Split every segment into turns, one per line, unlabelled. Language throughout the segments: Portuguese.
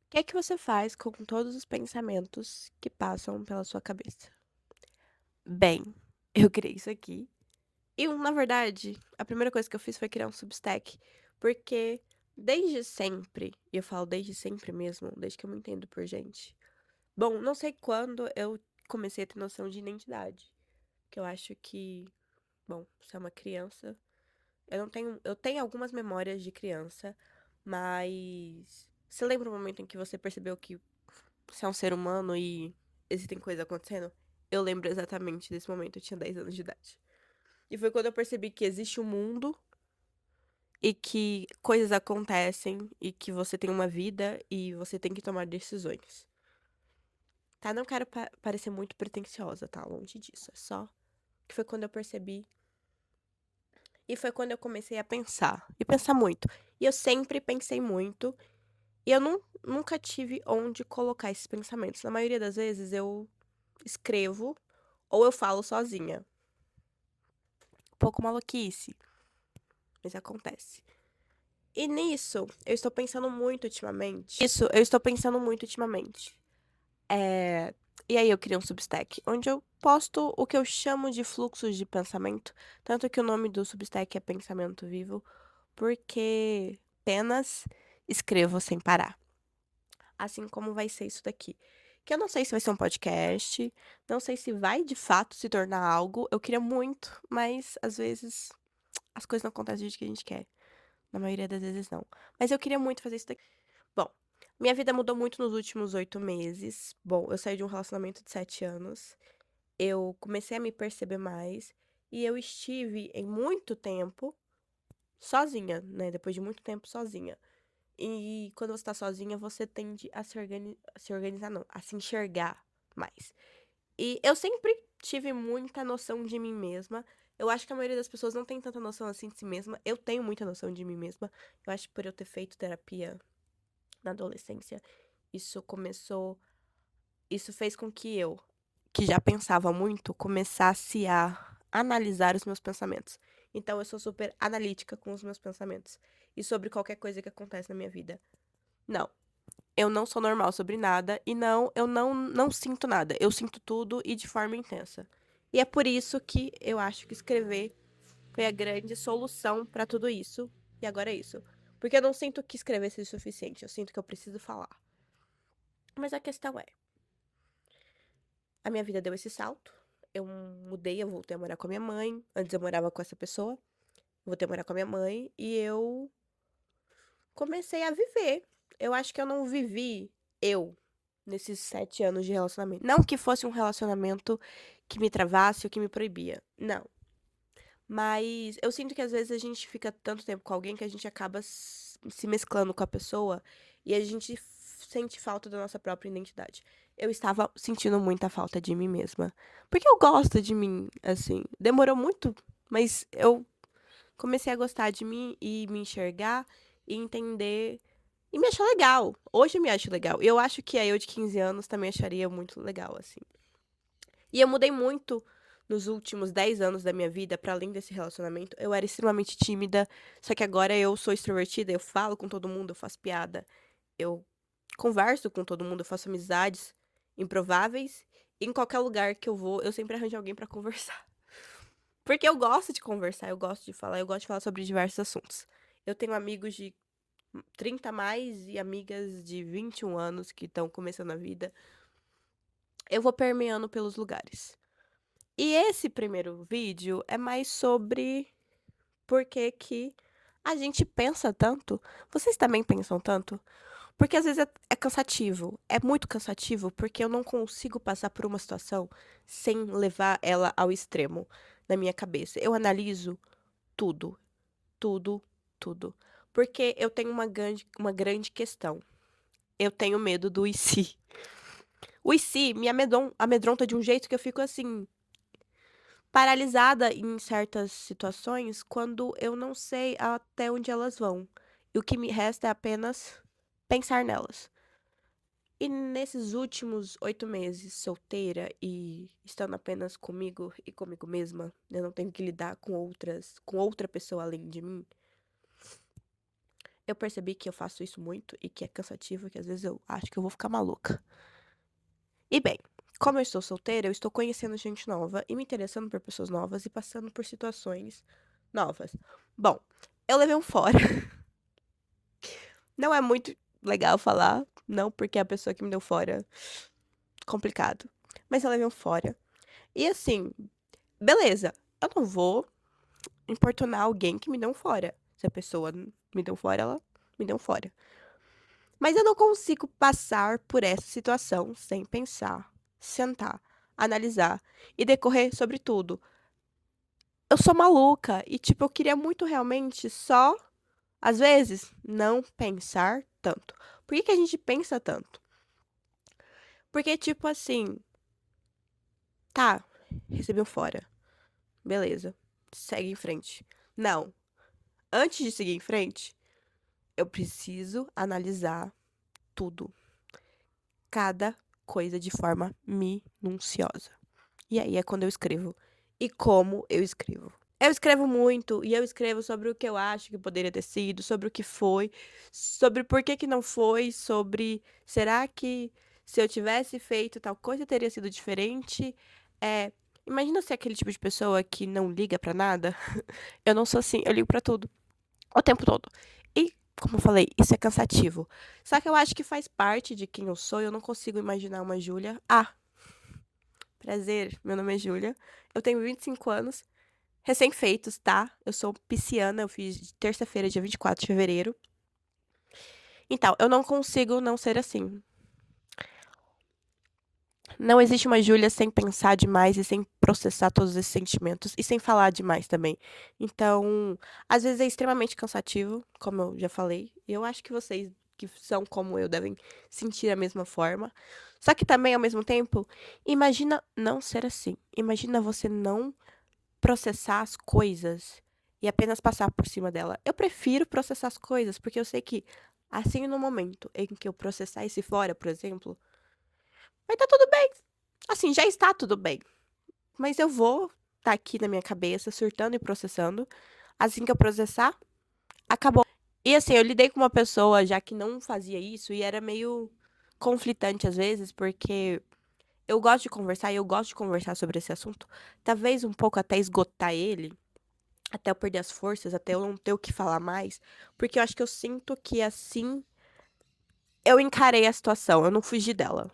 O que é que você faz com todos os pensamentos que passam pela sua cabeça? Bem, eu criei isso aqui e, na verdade, a primeira coisa que eu fiz foi criar um Substack, porque desde sempre, e eu falo desde sempre mesmo, desde que eu me entendo por gente. Bom, não sei quando eu comecei a ter noção de identidade, que eu acho que, bom, você é uma criança, eu tenho algumas memórias de criança, mas você lembra o momento em que você percebeu que você é um ser humano e existem coisas acontecendo? Eu lembro exatamente desse momento, eu tinha 10 anos de idade. E foi quando eu percebi que existe um mundo e que coisas acontecem e que você tem uma vida e você tem que tomar decisões. Tá? Não quero parecer muito pretensiosa, tá? Longe disso. É só que foi quando eu percebi. E foi quando eu comecei a pensar. E pensar muito. E eu sempre pensei muito. E eu nunca tive onde colocar esses pensamentos. Na maioria das vezes eu escrevo ou eu falo sozinha. Um pouco maluquice, mas acontece. E nisso, eu estou pensando muito ultimamente. Isso, eu estou pensando muito ultimamente. É... E aí eu criei um Substack, onde eu posto o que eu chamo de fluxos de pensamento. Tanto que o nome do Substack é Pensamento Vivo, porque apenas escrevo sem parar. Assim como vai ser isso daqui. Que eu não sei se vai ser um podcast, não sei se vai de fato se tornar algo. Eu queria muito, mas às vezes as coisas não acontecem do jeito que a gente quer. Na maioria das vezes não. Mas eu queria muito fazer isso daqui. Bom, minha vida mudou muito nos últimos 8 meses. Bom, eu saí de um relacionamento de 7 anos. Eu comecei a me perceber mais. E eu estive em muito tempo sozinha, né? Depois de muito tempo sozinha. E quando você tá sozinha, você tende a se organizar, não, a se enxergar mais. E eu sempre tive muita noção de mim mesma. Eu acho que a maioria das pessoas não tem tanta noção assim de si mesma. Eu tenho muita noção de mim mesma. Eu acho que por eu ter feito terapia na adolescência, isso começou. Isso fez com que eu, que já pensava muito, começasse a analisar os meus pensamentos. Então eu sou super analítica com os meus pensamentos. E sobre qualquer coisa que acontece na minha vida. Não, eu não sou normal sobre nada e não, eu não sinto nada. Eu sinto tudo e de forma intensa. E é por isso que eu acho que escrever foi a grande solução pra tudo isso. E agora é isso. Porque eu não sinto que escrever seja o suficiente, eu sinto que eu preciso falar. Mas a questão é, a minha vida deu esse salto. Eu mudei, eu voltei a morar com a minha mãe. Antes eu morava com essa pessoa. Voltei a morar com a minha mãe e eu comecei a viver. Eu acho que eu não vivi eu nesses 7 anos de relacionamento. Não que fosse um relacionamento que me travasse ou que me proibia. Não. Mas eu sinto que às vezes a gente fica tanto tempo com alguém que a gente acaba se mesclando com a pessoa e a gente sente falta da nossa própria identidade. Eu estava sentindo muita falta de mim mesma. Porque eu gosto de mim, assim. Demorou muito, mas eu comecei a gostar de mim e me enxergar e entender. E me achar legal. Hoje eu me acho legal. E eu acho que a eu de 15 anos também acharia muito legal, assim. E eu mudei muito nos últimos 10 anos da minha vida, pra além desse relacionamento. Eu era extremamente tímida, só que agora eu sou extrovertida, eu falo com todo mundo, eu faço piada, eu converso com todo mundo, eu faço amizades improváveis. E em qualquer lugar que eu vou, eu sempre arranjo alguém pra conversar. Porque eu gosto de conversar, eu gosto de falar sobre diversos assuntos. Eu tenho amigos de 30 a mais e amigas de 21 anos que estão começando a vida. Eu vou permeando pelos lugares. E esse primeiro vídeo é mais sobre por que que a gente pensa tanto. Vocês também pensam tanto? Porque às vezes é cansativo. É muito cansativo porque eu não consigo passar por uma situação sem levar ela ao extremo na minha cabeça. Eu analiso tudo, tudo, tudo. Porque eu tenho uma grande questão. Eu tenho medo do e se. O e se me amedronta de um jeito que eu fico assim, paralisada em certas situações quando eu não sei até onde elas vão. E o que me resta é apenas pensar nelas. E nesses últimos 8 meses solteira e estando apenas comigo e comigo mesma, eu não tenho que lidar com outra pessoa além de mim. eu percebi que eu faço isso muito e que é cansativo, que às vezes eu acho que eu vou ficar maluca. E bem, como eu estou solteira, eu estou conhecendo gente nova e me interessando por pessoas novas e passando por situações novas. Bom, eu levei um fora. Não é muito legal falar, não porque a pessoa que me deu fora, complicado. Mas eu levei um fora. E assim, beleza, eu não vou importunar alguém que me deu um fora. Se a pessoa me deu fora, ela me deu um fora. Mas eu não consigo passar por essa situação sem pensar, sentar, analisar e decorrer sobre tudo. Eu sou maluca e, tipo, eu queria muito realmente só, às vezes, não pensar tanto. Por que que a gente pensa tanto? Porque, tipo assim, tá, recebi um fora. Beleza, segue em frente. Não, antes de seguir em frente, eu preciso analisar tudo, cada coisa de forma minuciosa. E aí é quando eu escrevo. E como eu escrevo. Eu escrevo muito e eu escrevo sobre o que eu acho que poderia ter sido, sobre o que foi, sobre por que que não foi, sobre será que se eu tivesse feito tal coisa teria sido diferente? É, imagina ser aquele tipo de pessoa que não liga pra nada. Eu não sou assim, eu ligo pra tudo, o tempo todo. E, como eu falei, isso é cansativo. Só que eu acho que faz parte de quem eu sou, eu não consigo imaginar uma Júlia. Ah, prazer, meu nome é Júlia. Eu tenho 25 anos, recém-feitos, tá? Eu sou pisciana, eu fiz de terça-feira, dia 24 de fevereiro. Então, eu não consigo não ser assim. Não existe uma Júlia sem pensar demais e sem processar todos esses sentimentos e sem falar demais também. Então, às vezes é extremamente cansativo, como eu já falei. E eu acho que vocês que são como eu devem sentir a mesma forma. Só que também, ao mesmo tempo, imagina não ser assim. Imagina você não processar as coisas e apenas passar por cima dela. Eu prefiro processar as coisas, porque eu sei que, assim, no momento em que eu processar esse fora, por exemplo, vai estar tudo bem. Assim, já está tudo bem. Mas eu vou estar aqui na minha cabeça, surtando e processando. Assim que eu processar, acabou. E assim, eu lidei com uma pessoa já que não fazia isso e era meio conflitante às vezes, porque eu gosto de conversar e eu gosto de conversar sobre esse assunto. Talvez um pouco até esgotar ele. Até eu perder as forças, até eu não ter o que falar mais, porque eu acho que eu sinto que assim eu encarei a situação, eu não fugi dela.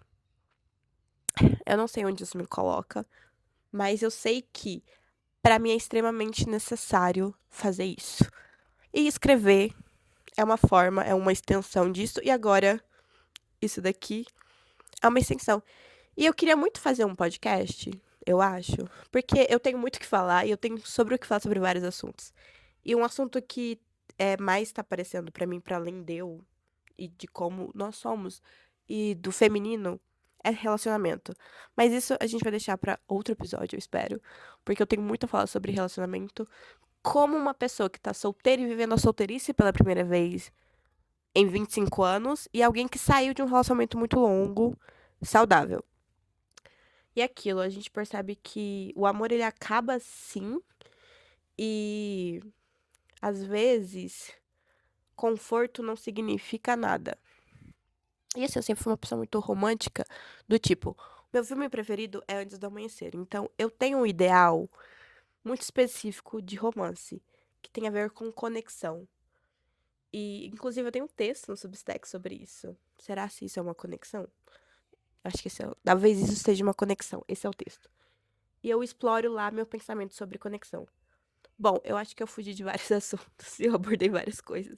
Eu não sei onde isso me coloca, mas eu sei que pra mim é extremamente necessário fazer isso. E escrever é uma forma, é uma extensão disso, e agora isso daqui é uma extensão. E eu queria muito fazer um podcast, eu acho, porque eu tenho muito o que falar e eu tenho sobre o que falar sobre vários assuntos. E um assunto que mais tá aparecendo pra mim, pra além de eu e de como nós somos e do feminino, é relacionamento. Mas isso a gente vai deixar pra outro episódio, eu espero, porque eu tenho muito a falar sobre relacionamento, como uma pessoa que tá solteira e vivendo a solteirice pela primeira vez em 25 anos e alguém que saiu de um relacionamento muito longo, saudável. E aquilo, a gente percebe que o amor ele acaba sim e às vezes conforto não significa nada. E assim, eu sempre fui uma pessoa muito romântica, do tipo, meu filme preferido é Antes do Amanhecer. Então, eu tenho um ideal muito específico de romance, que tem a ver com conexão. E, inclusive, eu tenho um texto no Substack sobre isso. Será se isso é uma conexão? Acho que talvez isso seja uma conexão. Esse é o texto. E eu exploro lá meu pensamento sobre conexão. Bom, eu acho que eu fugi de vários assuntos e eu abordei várias coisas.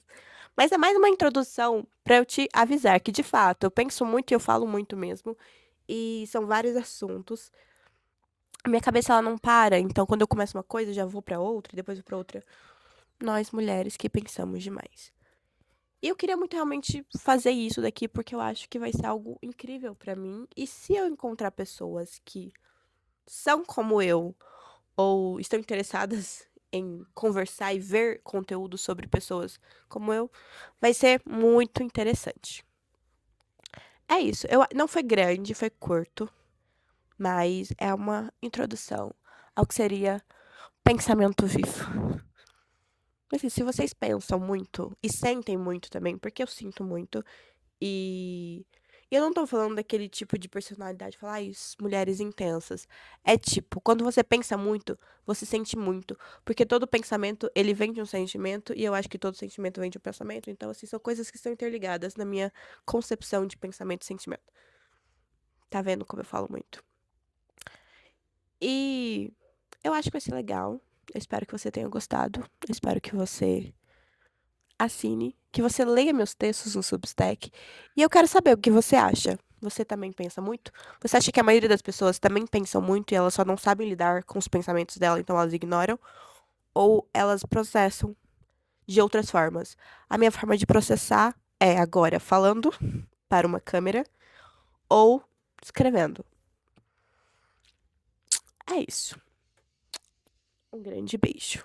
Mas é mais uma introdução para eu te avisar que, de fato, eu penso muito e eu falo muito mesmo. E são vários assuntos. A minha cabeça ela não para, então quando eu começo uma coisa, eu já vou pra outra, e depois vou pra outra. Nós mulheres que pensamos demais. E eu queria muito realmente fazer isso daqui porque eu acho que vai ser algo incrível pra mim. E se eu encontrar pessoas que são como eu ou estão interessadas em conversar e ver conteúdo sobre pessoas como eu, vai ser muito interessante. É isso. Não foi grande, foi curto, mas é uma introdução ao que seria pensamento vivo. Assim, se vocês pensam muito e sentem muito também, porque eu sinto muito, e eu não tô falando daquele tipo de personalidade, falar: "Ai, mulheres intensas". É tipo, quando você pensa muito, você sente muito, porque todo pensamento, ele vem de um sentimento, e eu acho que todo sentimento vem de um pensamento, então, assim, são coisas que estão interligadas na minha concepção de pensamento e sentimento. Tá vendo como eu falo muito? E eu acho que vai ser legal. Eu espero que você tenha gostado. Eu espero que você assine, que você leia meus textos no Substack. E eu quero saber o que você acha. Você também pensa muito? Você acha que a maioria das pessoas também pensam muito e elas só não sabem lidar com os pensamentos dela, então elas ignoram? Ou elas processam de outras formas? A minha forma de processar é agora falando para uma câmera ou escrevendo. É isso. Um grande beijo.